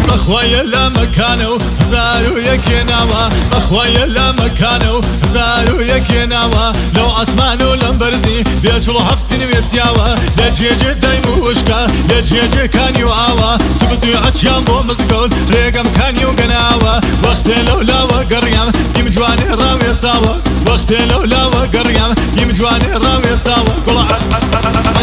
بخوايا لا مكانو هزارو يكيناوا بخوايا لا مكانو هزارو يكيناوا لو عسمانو لمبرزي بيجلو حفسين ويسياوا لجيجي دايمو وشكا لجيجي كانيو آوا سبزو عجيان بو مزقود ريقم كانيو قناوا وقتي لو لاوا قريام يم جواني راوي ساوا وقتي لو لاوا قريام يم جواني راوي ساوا قول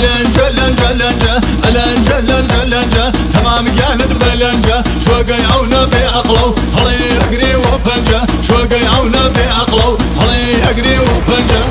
لنجا لنجا لنجا لنجا لنجا لنجا تمام جاند بلنجا شوقي عونا بعقلو هلي يقري وبنجا شوقي عونا بعقلو هلي يقري وبنجا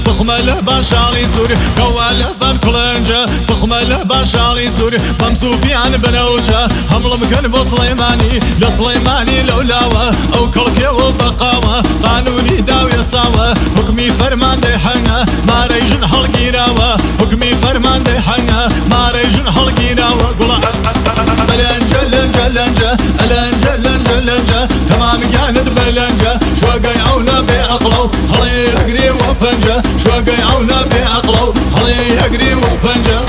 سخمة لبان شعري سوري قوالة بان كلنجا سخمة لبان شعري سوري ممسوفي عن بنوجة همل مكان بسليماني لسليماني لولاوة أو كلكي وبقاوة قانوني داوية ساوة حكمي فرمان دي حنا ما ريجن حلقي راوة حكمي فرمان دي حنا ما ريجن حلقي راوة قولا لنجا لنجا لنجا لنجا لنجا لنجا تمام جاند بلنجا شوقي عونا بعقلو هلي يقري وبنجا شوقي عونا بعقلو هلي يقري وبنجا